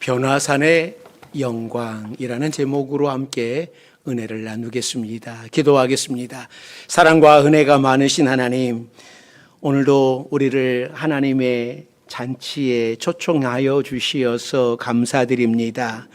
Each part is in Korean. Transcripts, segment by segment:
변화산의 영광이라는 제목으로 함께 은혜를 나누겠습니다. 기도하겠습니다. 사랑과 은혜가 많으신 하나님, 오늘도 우리를 하나님의 잔치에 초청하여 주시어서 감사드립니다.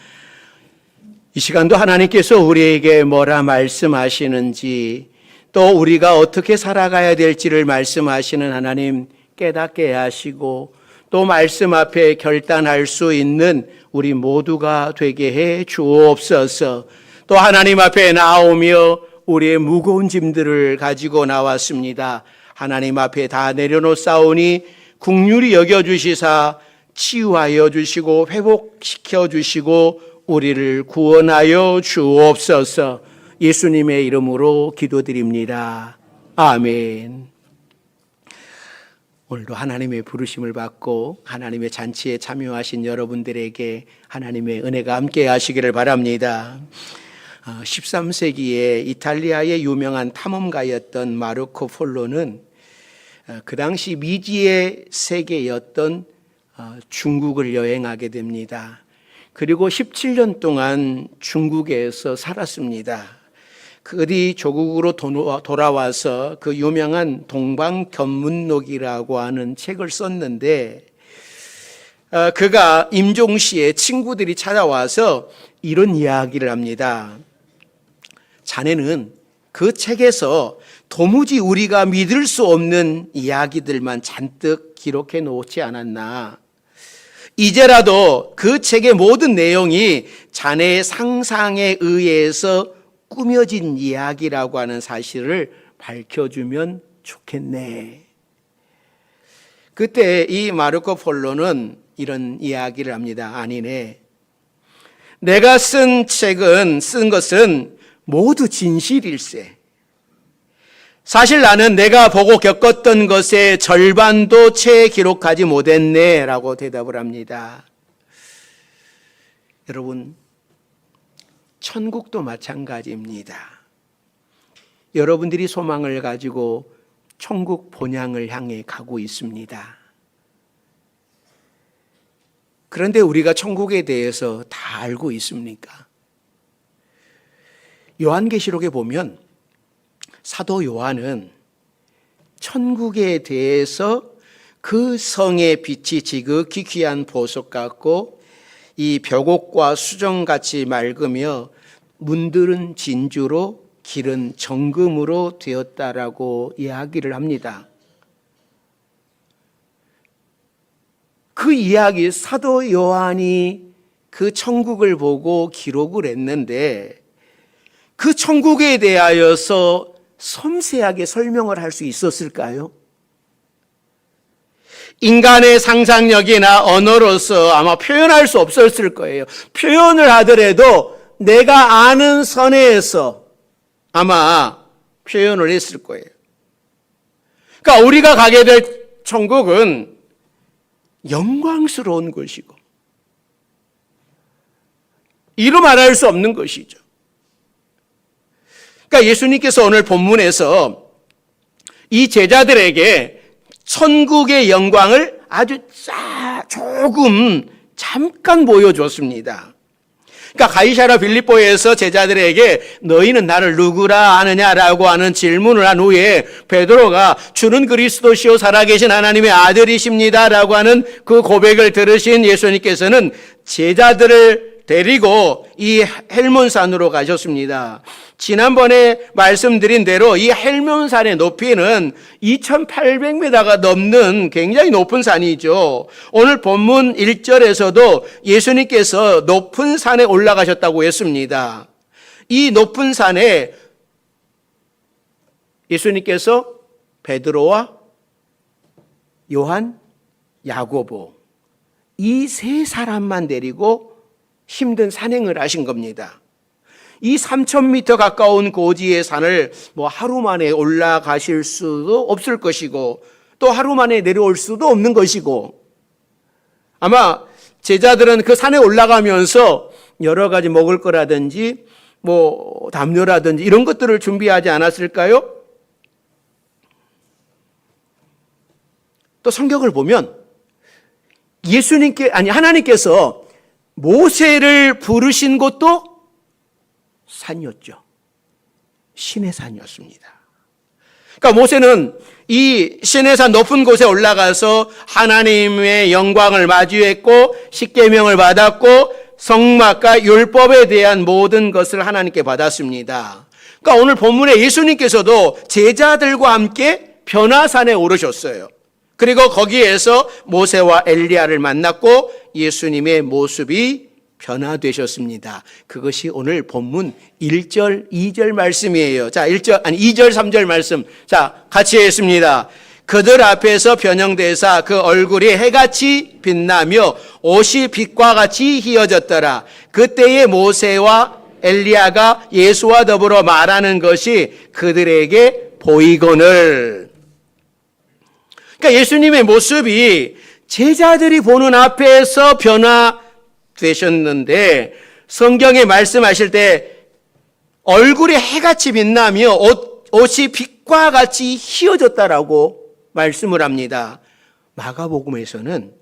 이 시간도 하나님께서 우리에게 뭐라 말씀하시는지, 또 우리가 어떻게 살아가야 될지를 말씀하시는 하나님 깨닫게 하시고, 또 말씀 앞에 결단할 수 있는 우리 모두가 되게 해 주옵소서. 또 하나님 앞에 나오며 우리의 무거운 짐들을 가지고 나왔습니다. 하나님 앞에 다 내려놓사오니 긍휼히 여겨주시사 치유하여 주시고 회복시켜 주시고 우리를 구원하여 주옵소서. 예수님의 이름으로 기도드립니다. 아멘. 오늘도 하나님의 부르심을 받고 하나님의 잔치에 참여하신 여러분들에게 하나님의 은혜가 함께 하시기를 바랍니다. 13세기에 이탈리아의 유명한 탐험가였던 마르코 폴로는 그 당시 미지의 세계였던 중국을 여행하게 됩니다. 그리고 17년 동안 중국에서 살았습니다. 그들이 조국으로 돌아와서 그 유명한 동방견문록이라고 하는 책을 썼는데, 그가 임종시에 친구들이 찾아와서 이런 이야기를 합니다. 자네는 그 책에서 도무지 우리가 믿을 수 없는 이야기들만 잔뜩 기록해 놓지 않았나? 이제라도 그 책의 모든 내용이 자네의 상상에 의해서 꾸며진 이야기라고 하는 사실을 밝혀주면 좋겠네. 그때 이 마르코 폴로는 이런 이야기를 합니다. 아니네. 내가 쓴 것은 모두 진실일세. 사실 나는 내가 보고 겪었던 것의 절반도 채 기록하지 못했네 라고 대답을 합니다. 여러분, 천국도 마찬가지입니다. 여러분들이 소망을 가지고 천국 본향을 향해 가고 있습니다. 그런데 우리가 천국에 대해서 다 알고 있습니까? 요한계시록에 보면 사도 요한은 천국에 대해서 그 성의 빛이 지극히 귀한 보석 같고 이 벽옥과 수정같이 맑으며 문들은 진주로 길은 정금으로 되었다라고 이야기를 합니다. 그 이야기, 사도 요한이 그 천국을 보고 기록을 했는데 그 천국에 대하여서 섬세하게 설명을 할 수 있었을까요? 인간의 상상력이나 언어로서 아마 표현할 수 없었을 거예요. 표현을 하더라도 내가 아는 선에서 아마 표현을 했을 거예요. 그러니까 우리가 가게 될 천국은 영광스러운 것이고 이루 말할 수 없는 것이죠. 그러니까 예수님께서 오늘 본문에서 이 제자들에게 천국의 영광을 아주 잠깐 보여줬습니다. 그러니까 가이사랴 빌립보에서 제자들에게 너희는 나를 누구라 아느냐라고 하는 질문을 한 후에 베드로가 주는 그리스도시요 살아계신 하나님의 아들이십니다라고 하는 그 고백을 들으신 예수님께서는 제자들을 데리고 이 헬몬산으로 가셨습니다. 지난번에 말씀드린 대로 이 헬몬산의 높이는 2800m가 넘는 굉장히 높은 산이죠. 오늘 본문 1절에서도 예수님께서 높은 산에 올라가셨다고 했습니다. 이 높은 산에 예수님께서 베드로와 요한, 야고보 이 세 사람만 데리고 힘든 산행을 하신 겁니다. 이 3000m 가까운 고지의 산을 하루 만에 올라가실 수도 없을 것이고 또 하루 만에 내려올 수도 없는 것이고 아마 제자들은 그 산에 올라가면서 여러 가지 먹을 거라든지 담요라든지 이런 것들을 준비하지 않았을까요? 또 성경을 보면 하나님께서 모세를 부르신 곳도 산이었죠. 신의 산이었습니다. 그러니까 모세는 이 신의 산 높은 곳에 올라가서 하나님의 영광을 마주했고 십계명을 받았고 성막과 율법에 대한 모든 것을 하나님께 받았습니다. 그러니까 오늘 본문에 예수님께서도 제자들과 함께 변화산에 오르셨어요. 그리고 거기에서 모세와 엘리야를 만났고 예수님의 모습이 변화되셨습니다. 그것이 오늘 본문 1절, 2절 말씀이에요. 자, 2절, 3절 말씀. 자, 같이 했습니다. 그들 앞에서 변형되사 그 얼굴이 해같이 빛나며 옷이 빛과 같이 희어졌더라. 그때의 모세와 엘리야가 예수와 더불어 말하는 것이 그들에게 보이거늘. 그러니까 예수님의 모습이 제자들이 보는 앞에서 변화되셨는데 성경에 말씀하실 때 얼굴이 해같이 빛나며 옷이 빛과 같이 희어졌다라고 말씀을 합니다. 마가복음에서는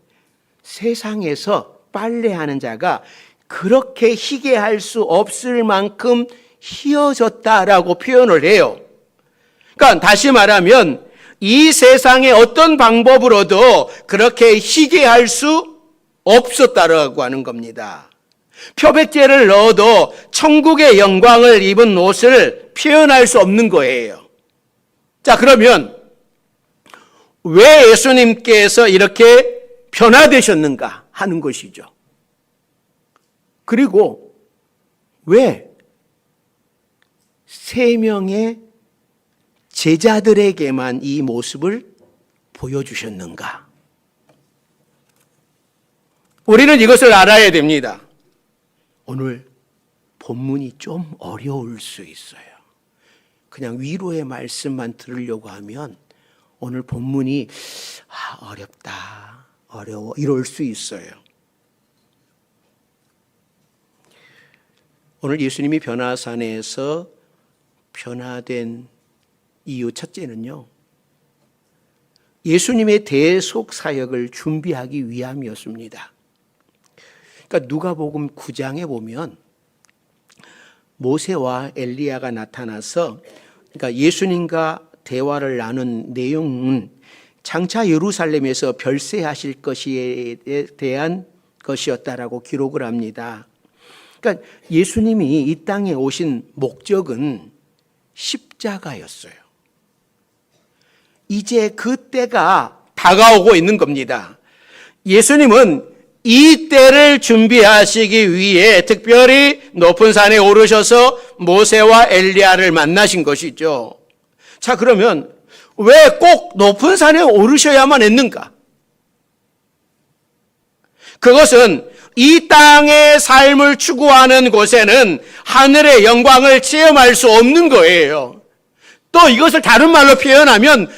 세상에서 빨래하는 자가 그렇게 희게 할 수 없을 만큼 희어졌다라고 표현을 해요. 그러니까 다시 말하면 이 세상의 어떤 방법으로도 그렇게 희게 할 수 없었다라고 하는 겁니다. 표백제를 넣어도 천국의 영광을 입은 옷을 표현할 수 없는 거예요. 자, 그러면 왜 예수님께서 이렇게 변화되셨는가 하는 것이죠. 그리고 왜 3명의 제자들에게만 이 모습을 보여주셨는가? 우리는 이것을 알아야 됩니다. 오늘 본문이 좀 어려울 수 있어요. 그냥 위로의 말씀만 들으려고 하면 오늘 본문이 어렵다, 어려워 이럴 수 있어요. 오늘 예수님이 변화산에서 변화된 이유 첫째는요, 예수님의 대속 사역을 준비하기 위함이었습니다. 그러니까 누가복음 9장에 보면 모세와 엘리야가 나타나서 그러니까 예수님과 대화를 나눈 내용은 장차 예루살렘에서 별세하실 것에 대한 것이었다라고 기록을 합니다. 그러니까 예수님이 이 땅에 오신 목적은 십자가였어요. 이제 그 때가 다가오고 있는 겁니다. 예수님은 이 때를 준비하시기 위해 특별히 높은 산에 오르셔서 모세와 엘리야를 만나신 것이죠. 자, 그러면 왜 꼭 높은 산에 오르셔야만 했는가? 그것은 이 땅의 삶을 추구하는 곳에는 하늘의 영광을 체험할 수 없는 거예요. 또 이것을 다른 말로 표현하면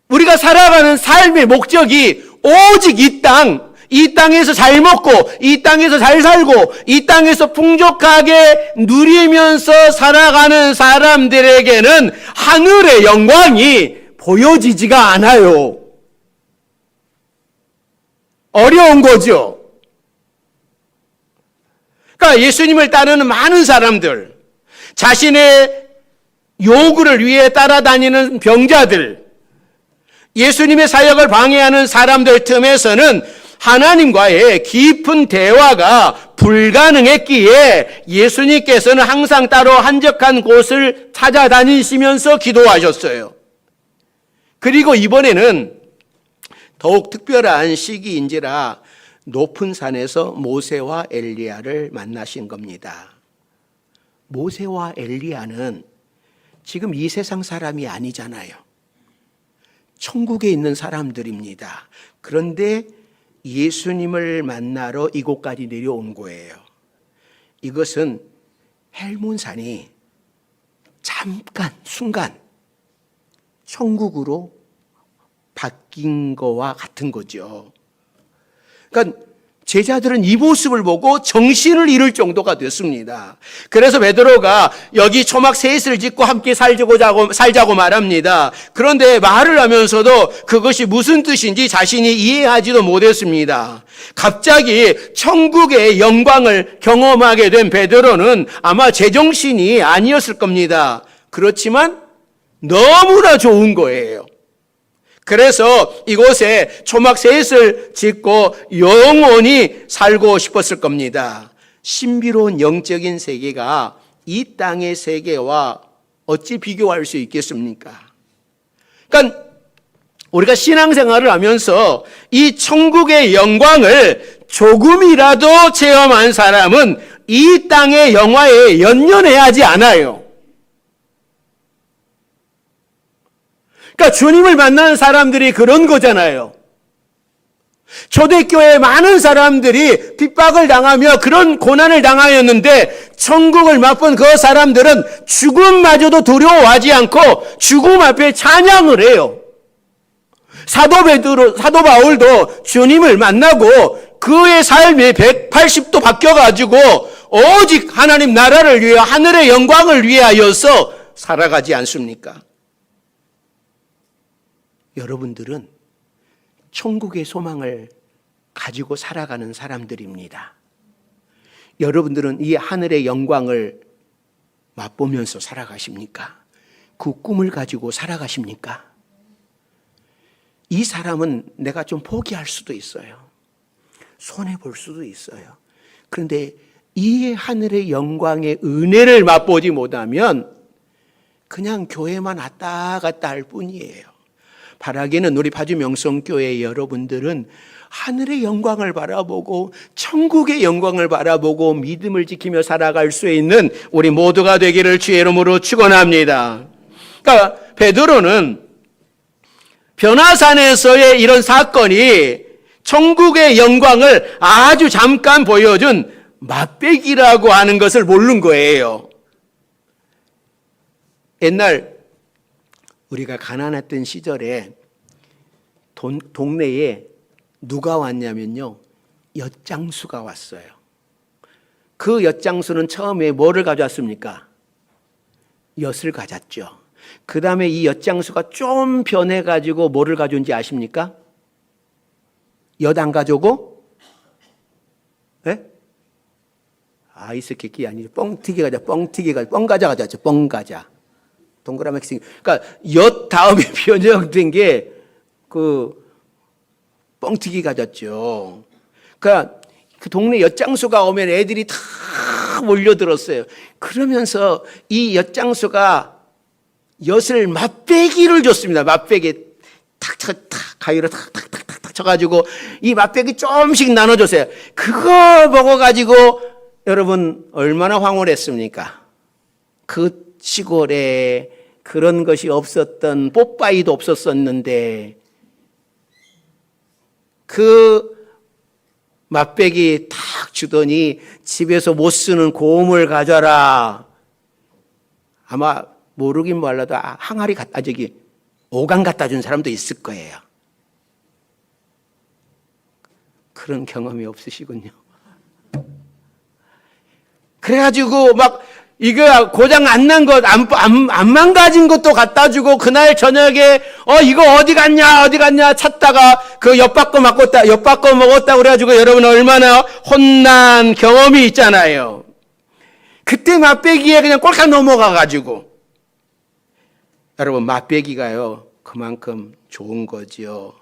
우리가 살아가는 삶의 목적이 오직 이 땅에서 잘 먹고 이 땅에서 잘 살고 이 땅에서 풍족하게 누리면서 살아가는 사람들에게는 하늘의 영광이 보여지지가 않아요. 어려운 거죠. 그러니까 예수님을 따르는 많은 사람들, 자신의 요구를 위해 따라다니는 병자들, 예수님의 사역을 방해하는 사람들 틈에서는 하나님과의 깊은 대화가 불가능했기에 예수님께서는 항상 따로 한적한 곳을 찾아다니시면서 기도하셨어요. 그리고 이번에는 더욱 특별한 시기인지라 높은 산에서 모세와 엘리야를 만나신 겁니다. 모세와 엘리야는 지금 이 세상 사람이 아니잖아요. 천국에 있는 사람들입니다. 그런데 예수님을 만나러 이곳까지 내려온 거예요. 이것은 헬몬산이 잠깐, 순간 천국으로 바뀐 거와 같은 거죠. 그러니까 제자들은 이 모습을 보고 정신을 잃을 정도가 됐습니다. 그래서 베드로가 여기 초막 셋을 짓고 함께 살자고 말합니다. 그런데 말을 하면서도 그것이 무슨 뜻인지 자신이 이해하지도 못했습니다. 갑자기 천국의 영광을 경험하게 된 베드로는 아마 제정신이 아니었을 겁니다. 그렇지만 너무나 좋은 거예요. 그래서 이곳에 초막 셋을 짓고 영원히 살고 싶었을 겁니다. 신비로운 영적인 세계가 이 땅의 세계와 어찌 비교할 수 있겠습니까? 그러니까 우리가 신앙생활을 하면서 이 천국의 영광을 조금이라도 체험한 사람은 이 땅의 영화에 연연해야 하지 않아요. 그러니까 주님을 만나는 사람들이 그런 거잖아요. 초대교회에 많은 사람들이 핍박을 당하며 그런 고난을 당하였는데 천국을 맛본 그 사람들은 죽음마저도 두려워하지 않고 죽음 앞에 찬양을 해요. 사도 바울도 주님을 만나고 그의 삶이 180도 바뀌어가지고 오직 하나님 나라를 위해 하늘의 영광을 위하여서 살아가지 않습니까? 여러분들은 천국의 소망을 가지고 살아가는 사람들입니다. 여러분들은 이 하늘의 영광을 맛보면서 살아가십니까? 그 꿈을 가지고 살아가십니까? 이 사람은 내가 좀 포기할 수도 있어요. 손해볼 수도 있어요. 그런데 이 하늘의 영광의 은혜를 맛보지 못하면 그냥 교회만 왔다 갔다 할 뿐이에요. 바라기는 우리 파주 명성교회 여러분들은 하늘의 영광을 바라보고 천국의 영광을 바라보고 믿음을 지키며 살아갈 수 있는 우리 모두가 되기를 주의 이름으로 축원합니다. 그러니까 베드로는 변화산에서의 이런 사건이 천국의 영광을 아주 잠깐 보여준 맛배기라고 하는 것을 모르는 거예요. 옛날 우리가 가난했던 시절에 동네에 누가 왔냐면요, 엿장수가 왔어요. 그 엿장수는 처음에 뭐를 가져왔습니까? 엿을 가졌죠. 그 다음에 이 엿장수가 좀 변해가지고 뭐를 가져온지 아십니까? 엿 안 가져오고? 네? 아이스케이크 아니죠. 뻥튀기 가져, 뻥과자 가져왔죠. 뻥과자. 동그라미 생. 그러니까 엿 다음에 변형된 게 그 뻥튀기 가졌죠. 그러니까 그 동네 엿장수가 오면 애들이 다 몰려들었어요. 그러면서 이 엿장수가 엿을 맛배기를 줬습니다. 맛배기 탁탁탁 가위로 탁탁탁탁 쳐가지고 이 맛배기 조금씩 나눠줬어요. 그거 먹어가지고 여러분 얼마나 황홀했습니까? 그 시골에 그런 것이 없었던 뽀빠이도 없었었는데 그 맛배기 탁 주더니 집에서 못 쓰는 고음을 가져라. 아마 모르긴 몰라도 항아리 갖다 오강 갖다 준 사람도 있을 거예요. 그런 경험이 없으시군요. 그래가지고 막 이거 고장 안 난 것, 안 망가진 것도 갖다 주고 그날 저녁에 이거 어디 갔냐 찾다가 그 엿바꿔 먹었다 그래가지고 여러분 얼마나 혼난 경험이 있잖아요. 그때 맛배기에 그냥 꼴깍 넘어가가지고 여러분 맛배기가요 그만큼 좋은 거죠.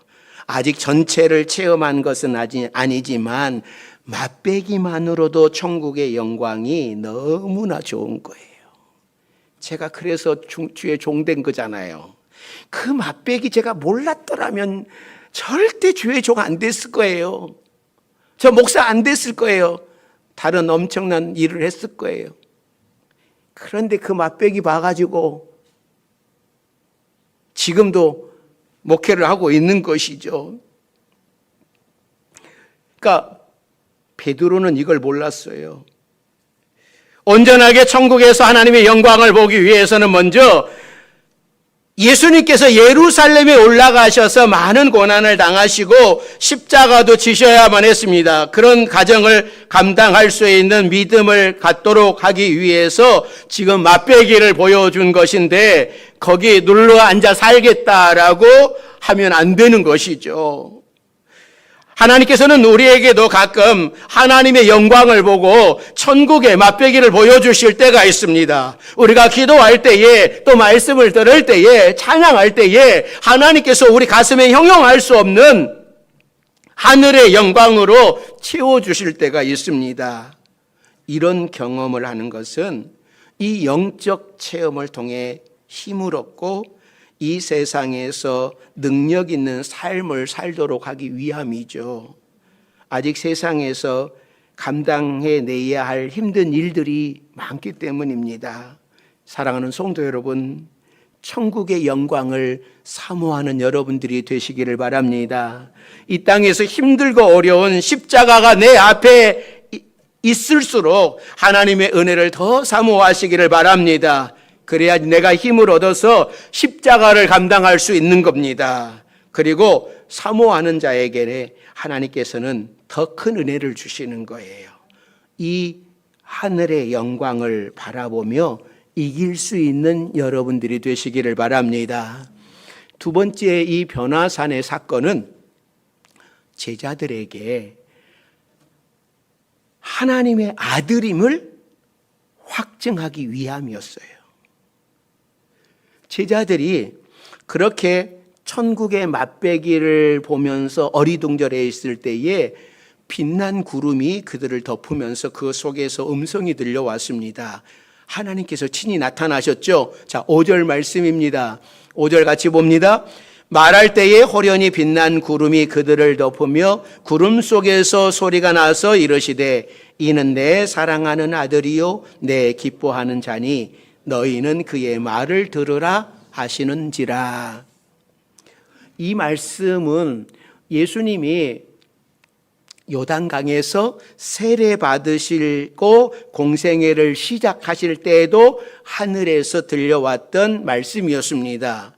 아직 전체를 체험한 것은 아니지만 맛배기만으로도 천국의 영광이 너무나 좋은 거예요. 제가 그래서 주의 종된 거잖아요. 그 맛배기 제가 몰랐더라면 절대 주의 종 안 됐을 거예요. 저 목사 안 됐을 거예요. 다른 엄청난 일을 했을 거예요. 그런데 그 맛배기 봐가지고 지금도 목회를 하고 있는 것이죠. 그러니까 베드로는 이걸 몰랐어요. 온전하게 천국에서 하나님의 영광을 보기 위해서는 먼저 예수님께서 예루살렘에 올라가셔서 많은 고난을 당하시고 십자가도 지셔야만 했습니다. 그런 가정을 감당할 수 있는 믿음을 갖도록 하기 위해서 지금 맛배기를 보여준 것인데 거기 눌러 앉아 살겠다라고 하면 안 되는 것이죠. 하나님께서는 우리에게도 가끔 하나님의 영광을 보고 천국의 맛배기를 보여주실 때가 있습니다. 우리가 기도할 때에 또 말씀을 들을 때에 찬양할 때에 하나님께서 우리 가슴에 형용할 수 없는 하늘의 영광으로 채워주실 때가 있습니다. 이런 경험을 하는 것은 이 영적 체험을 통해 힘을 얻고 이 세상에서 능력 있는 삶을 살도록 하기 위함이죠. 아직 세상에서 감당해내야 할 힘든 일들이 많기 때문입니다. 사랑하는 성도 여러분, 천국의 영광을 사모하는 여러분들이 되시기를 바랍니다. 이 땅에서 힘들고 어려운 십자가가 내 앞에 있을수록 하나님의 은혜를 더 사모하시기를 바랍니다. 그래야 내가 힘을 얻어서 십자가를 감당할 수 있는 겁니다. 그리고 사모하는 자에게 하나님께서는 더 큰 은혜를 주시는 거예요. 이 하늘의 영광을 바라보며 이길 수 있는 여러분들이 되시기를 바랍니다. 두 번째, 이 변화산의 사건은 제자들에게 하나님의 아들임을 확증하기 위함이었어요. 제자들이 그렇게 천국의 맛배기를 보면서 어리둥절해 있을 때에 빛난 구름이 그들을 덮으면서 그 속에서 음성이 들려왔습니다. 하나님께서 친히 나타나셨죠. 자, 5절 말씀입니다. 5절 같이 봅니다. 말할 때에 호련히 빛난 구름이 그들을 덮으며 구름 속에서 소리가 나서 이르시되 이는 내 사랑하는 아들이요 내 기뻐하는 자니 너희는 그의 말을 들으라 하시는지라. 이 말씀은 예수님이 요단강에서 세례 받으시고 공생애를 시작하실 때에도 하늘에서 들려왔던 말씀이었습니다.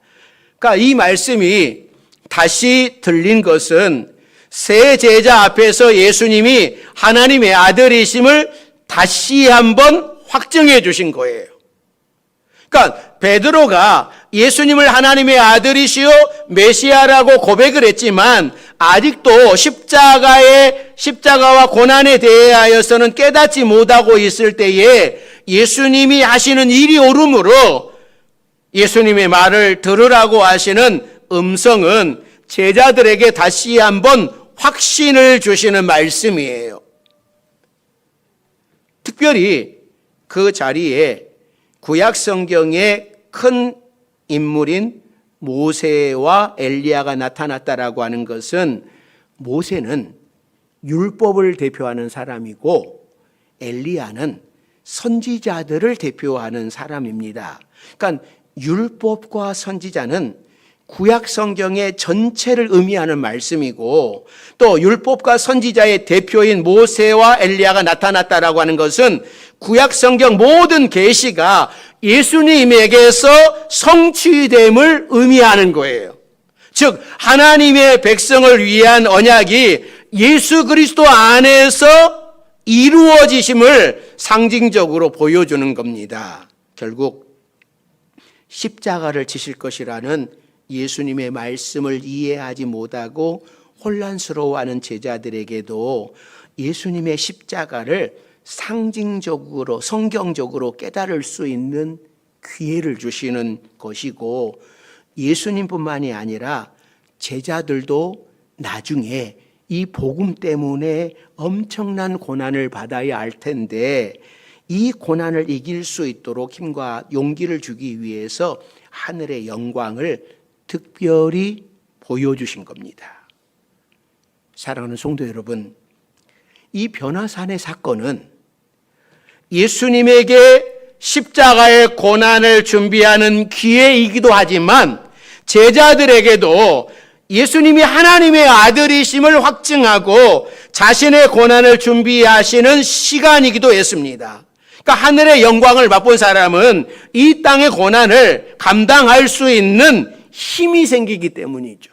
그러니까 이 말씀이 다시 들린 것은 세 제자 앞에서 예수님이 하나님의 아들이심을 다시 한번 확증해 주신 거예요. 그러니까 베드로가 예수님을 하나님의 아들이시요 메시아라고 고백을 했지만 아직도 십자가와 고난에 대하여서는 깨닫지 못하고 있을 때에 예수님이 하시는 일이 옳음으로 예수님의 말을 들으라고 하시는 음성은 제자들에게 다시 한번 확신을 주시는 말씀이에요. 특별히 그 자리에 구약 성경의 큰 인물인 모세와 엘리야가 나타났다라고 하는 것은 모세는 율법을 대표하는 사람이고 엘리야는 선지자들을 대표하는 사람입니다. 그러니까 율법과 선지자는 구약 성경의 전체를 의미하는 말씀이고 또 율법과 선지자의 대표인 모세와 엘리야가 나타났다라고 하는 것은 구약 성경 모든 계시가 예수님에게서 성취됨을 의미하는 거예요. 즉 하나님의 백성을 위한 언약이 예수 그리스도 안에서 이루어지심을 상징적으로 보여주는 겁니다. 결국 십자가를 지실 것이라는 예수님의 말씀을 이해하지 못하고 혼란스러워하는 제자들에게도 예수님의 십자가를 상징적으로 성경적으로 깨달을 수 있는 기회를 주시는 것이고 예수님뿐만이 아니라 제자들도 나중에 이 복음 때문에 엄청난 고난을 받아야 할 텐데 이 고난을 이길 수 있도록 힘과 용기를 주기 위해서 하늘의 영광을 특별히 보여주신 겁니다. 사랑하는 성도 여러분, 이 변화산의 사건은 예수님에게 십자가의 고난을 준비하는 기회이기도 하지만 제자들에게도 예수님이 하나님의 아들이심을 확증하고 자신의 고난을 준비하시는 시간이기도 했습니다. 그러니까 하늘의 영광을 맛본 사람은 이 땅의 고난을 감당할 수 있는 힘이 생기기 때문이죠.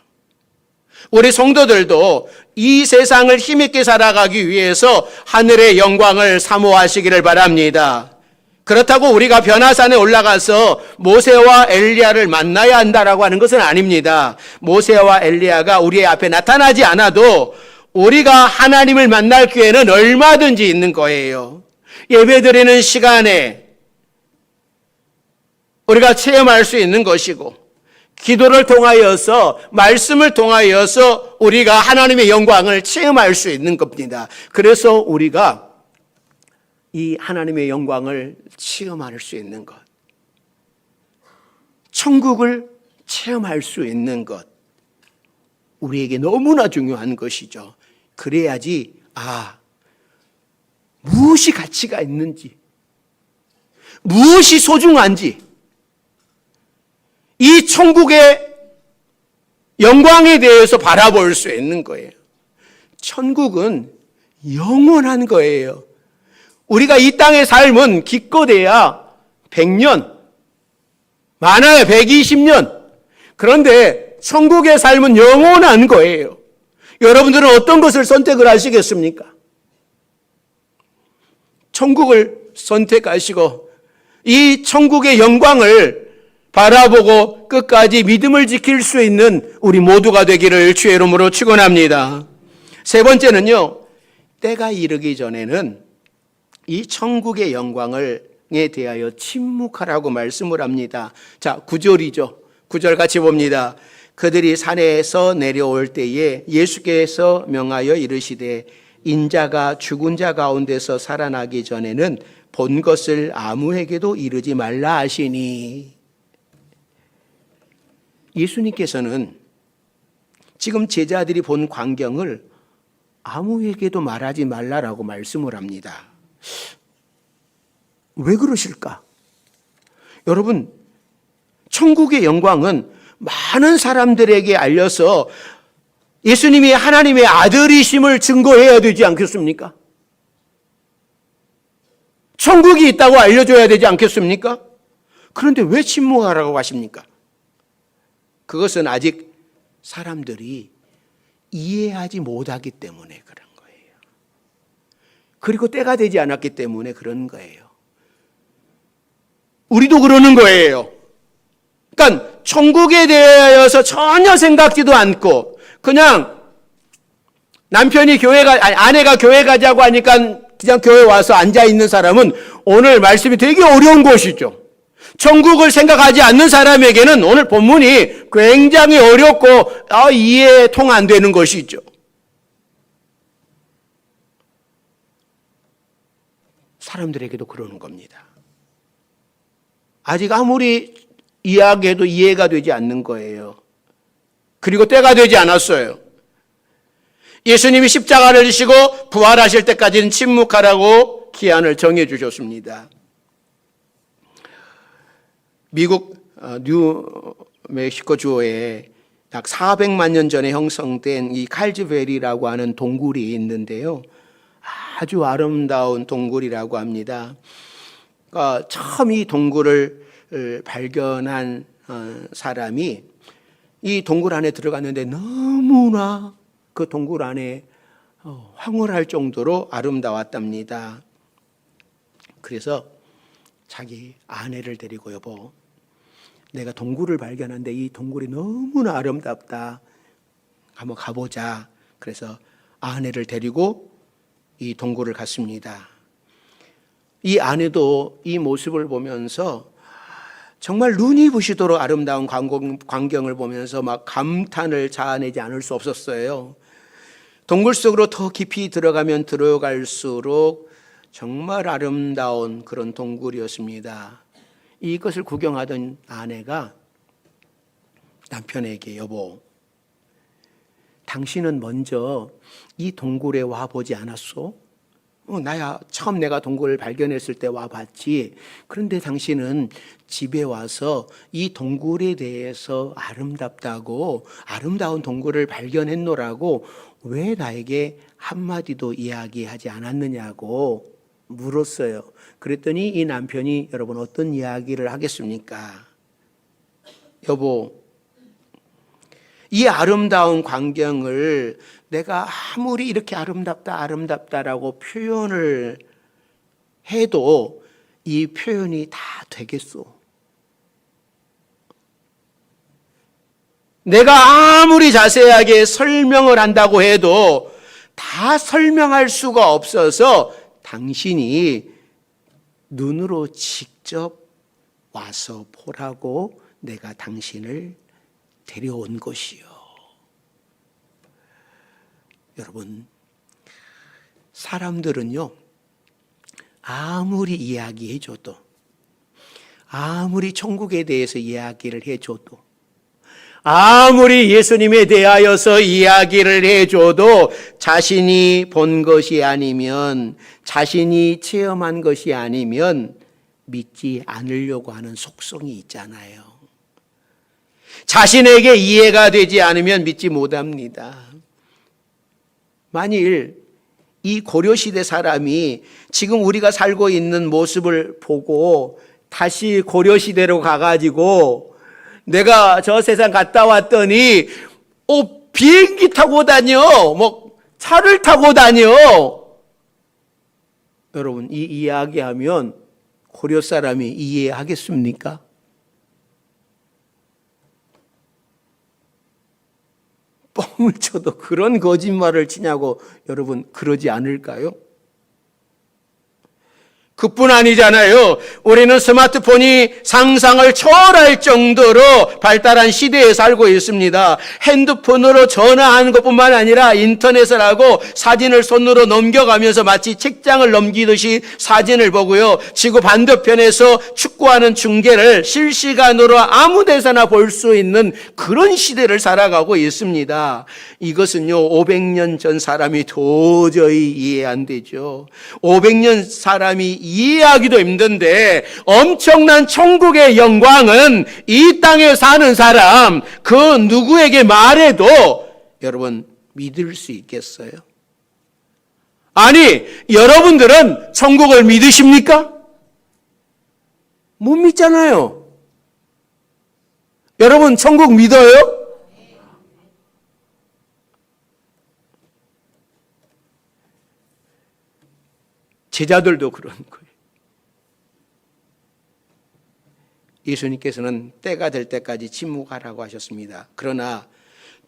우리 성도들도 이 세상을 힘있게 살아가기 위해서 하늘의 영광을 사모하시기를 바랍니다. 그렇다고 우리가 변화산에 올라가서 모세와 엘리야를 만나야 한다라고 하는 것은 아닙니다. 모세와 엘리야가 우리 앞에 나타나지 않아도 우리가 하나님을 만날 기회는 얼마든지 있는 거예요. 예배드리는 시간에 우리가 체험할 수 있는 것이고, 기도를 통하여서, 말씀을 통하여서 우리가 하나님의 영광을 체험할 수 있는 겁니다. 그래서 우리가 이 하나님의 영광을 체험할 수 있는 것, 천국을 체험할 수 있는 것, 우리에게 너무나 중요한 것이죠. 그래야지 무엇이 가치가 있는지, 무엇이 소중한지, 이 천국의 영광에 대해서 바라볼 수 있는 거예요. 천국은 영원한 거예요. 우리가 이 땅의 삶은 기껏해야 100년, 많아야 120년. 그런데 천국의 삶은 영원한 거예요. 여러분들은 어떤 것을 선택을 하시겠습니까? 천국을 선택하시고 이 천국의 영광을 바라보고 끝까지 믿음을 지킬 수 있는 우리 모두가 되기를 주의 이름으로 축원합니다. 세 번째는요, 때가 이르기 전에는 이 천국의 영광에 대하여 침묵하라고 말씀을 합니다. 자, 9절이죠. 9절 같이 봅니다. 그들이 산에서 내려올 때에 예수께서 명하여 이르시되 인자가 죽은 자 가운데서 살아나기 전에는 본 것을 아무에게도 이르지 말라 하시니. 예수님께서는 지금 제자들이 본 광경을 아무에게도 말하지 말라라고 말씀을 합니다. 왜 그러실까? 여러분, 천국의 영광은 많은 사람들에게 알려서 예수님이 하나님의 아들이심을 증거해야 되지 않겠습니까? 천국이 있다고 알려줘야 되지 않겠습니까? 그런데 왜 침묵하라고 하십니까? 그것은 아직 사람들이 이해하지 못하기 때문에 그런 거예요. 그리고 때가 되지 않았기 때문에 그런 거예요. 우리도 그러는 거예요. 그러니까 천국에 대하여서 전혀 생각지도 않고 그냥 남편이 아내가 교회 가자고 하니까 그냥 교회 와서 앉아 있는 사람은 오늘 말씀이 되게 어려운 것이죠. 천국을 생각하지 않는 사람에게는 오늘 본문이 굉장히 어렵고 이해 통 안 되는 것이죠. 사람들에게도 그러는 겁니다. 아직 아무리 이야기해도 이해가 되지 않는 거예요. 그리고 때가 되지 않았어요. 예수님이 십자가를 지시고 부활하실 때까지는 침묵하라고 기한을 정해 주셨습니다. 미국 뉴멕시코 주에 약 400만 년 전에 형성된 이 칼즈베리라고 하는 동굴이 있는데요. 아주 아름다운 동굴이라고 합니다. 그러니까 처음 이 동굴을 발견한 사람이 이 동굴 안에 들어갔는데 너무나 그 동굴 안에 황홀할 정도로 아름다웠답니다. 그래서 자기 아내를 데리고 여보, 내가 동굴을 발견한데 이 동굴이 너무나 아름답다. 한번 가보자. 그래서 아내를 데리고 이 동굴을 갔습니다. 이 아내도 이 모습을 보면서 정말 눈이 부시도록 아름다운 광경을 보면서 막 감탄을 자아내지 않을 수 없었어요. 동굴 속으로 더 깊이 들어가면 들어갈수록 정말 아름다운 그런 동굴이었습니다. 이것을 구경하던 아내가 남편에게 여보, 당신은 먼저 이 동굴에 와보지 않았소? 나야 처음 내가 동굴을 발견했을 때 와봤지. 그런데 당신은 집에 와서 이 동굴에 대해서 아름답다고 아름다운 동굴을 발견했노라고 왜 나에게 한마디도 이야기하지 않았느냐고 물었어요. 그랬더니 이 남편이 여러분 어떤 이야기를 하겠습니까? 여보, 이 아름다운 광경을 내가 아무리 이렇게 아름답다라고 표현을 해도 이 표현이 다 되겠소? 내가 아무리 자세하게 설명을 한다고 해도 다 설명할 수가 없어서 당신이 눈으로 직접 와서 보라고 내가 당신을 데려온 것이요. 여러분, 사람들은요, 아무리 이야기해줘도, 아무리 천국에 대해서 이야기를 해줘도, 아무리 예수님에 대하여서 이야기를 해줘도 자신이 본 것이 아니면, 자신이 체험한 것이 아니면 믿지 않으려고 하는 속성이 있잖아요. 자신에게 이해가 되지 않으면 믿지 못합니다. 만일 이 고려시대 사람이 지금 우리가 살고 있는 모습을 보고 다시 고려시대로 가가지고 내가 저 세상 갔다 왔더니 비행기 타고 다녀, 차를 타고 다녀. 여러분, 이 이야기하면 고려 사람이 이해하겠습니까? 뻥을 쳐도 그런 거짓말을 치냐고 여러분 그러지 않을까요? 그뿐 아니잖아요. 우리는 스마트폰이 상상을 초월할 정도로 발달한 시대에 살고 있습니다. 핸드폰으로 전화하는 것뿐만 아니라 인터넷을 하고 사진을 손으로 넘겨가면서 마치 책장을 넘기듯이 사진을 보고요. 지구 반대편에서 축구하는 중계를 실시간으로 아무 데서나 볼 수 있는 그런 시대를 살아가고 있습니다. 이것은요, 500년 전 사람이 도저히 이해 안 되죠. 500년 사람이 이해하기도 힘든데 엄청난 천국의 영광은 이 땅에 사는 사람 그 누구에게 말해도 여러분 믿을 수 있겠어요? 아니, 여러분들은 천국을 믿으십니까? 못 믿잖아요. 여러분 천국 믿어요? 제자들도 그런 거예요. 예수님께서는 때가 될 때까지 침묵하라고 하셨습니다. 그러나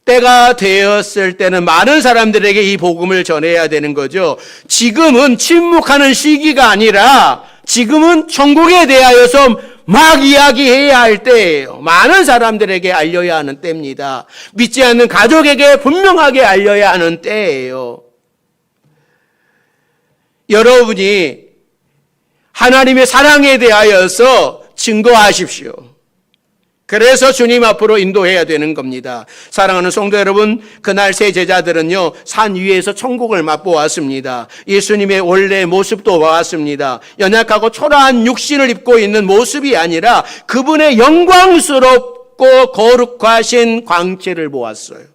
때가 되었을 때는 많은 사람들에게 이 복음을 전해야 되는 거죠. 지금은 침묵하는 시기가 아니라 지금은 천국에 대하여서 막 이야기해야 할 때예요. 많은 사람들에게 알려야 하는 때입니다. 믿지 않는 가족에게 분명하게 알려야 하는 때예요. 여러분이 하나님의 사랑에 대하여서 증거하십시오. 그래서 주님 앞으로 인도해야 되는 겁니다. 사랑하는 성도 여러분, 그날 세 제자들은요, 산 위에서 천국을 맛보았습니다. 예수님의 원래 모습도 보았습니다. 연약하고 초라한 육신을 입고 있는 모습이 아니라 그분의 영광스럽고 거룩하신 광채를 보았어요.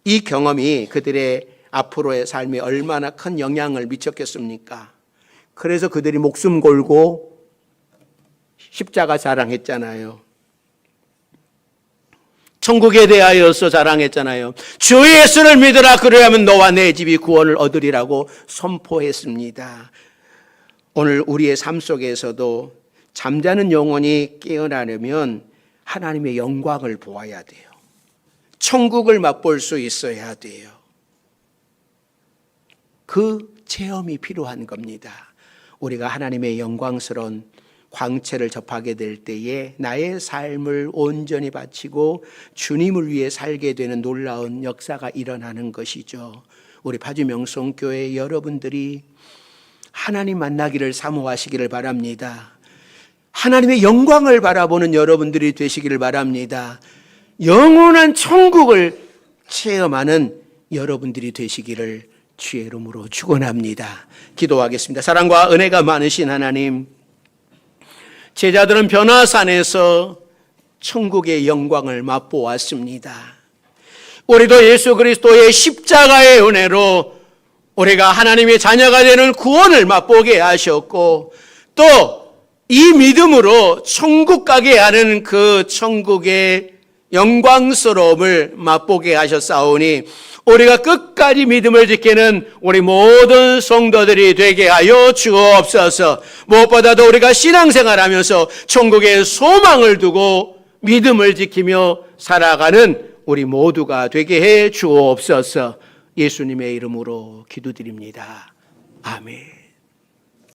이 경험이 그들의 앞으로의 삶에 얼마나 큰 영향을 미쳤겠습니까? 그래서 그들이 목숨 걸고 십자가 자랑했잖아요. 천국에 대하여서 자랑했잖아요. 주 예수를 믿으라, 그래야만 너와 내 집이 구원을 얻으리라고 선포했습니다. 오늘 우리의 삶 속에서도 잠자는 영혼이 깨어나려면 하나님의 영광을 보아야 돼요. 천국을 맛볼 수 있어야 돼요. 그 체험이 필요한 겁니다. 우리가 하나님의 영광스러운 광채를 접하게 될 때에 나의 삶을 온전히 바치고 주님을 위해 살게 되는 놀라운 역사가 일어나는 것이죠. 우리 파주 명성교회 여러분들이 하나님 만나기를 사모하시기를 바랍니다. 하나님의 영광을 바라보는 여러분들이 되시기를 바랍니다. 영원한 천국을 체험하는 여러분들이 되시기를 주의 이름으로 축원합니다. 기도하겠습니다. 사랑과 은혜가 많으신 하나님, 제자들은 변화산에서 천국의 영광을 맛보았습니다. 우리도 예수 그리스도의 십자가의 은혜로 우리가 하나님의 자녀가 되는 구원을 맛보게 하셨고, 또 이 믿음으로 천국 가게 하는 그 천국의 영광스러움을 맛보게 하셨사오니 우리가 끝까지 믿음을 지키는 우리 모든 성도들이 되게 하여 주옵소서. 무엇보다도 우리가 신앙생활하면서 천국의 소망을 두고 믿음을 지키며 살아가는 우리 모두가 되게 해 주옵소서. 예수님의 이름으로 기도드립니다. 아멘.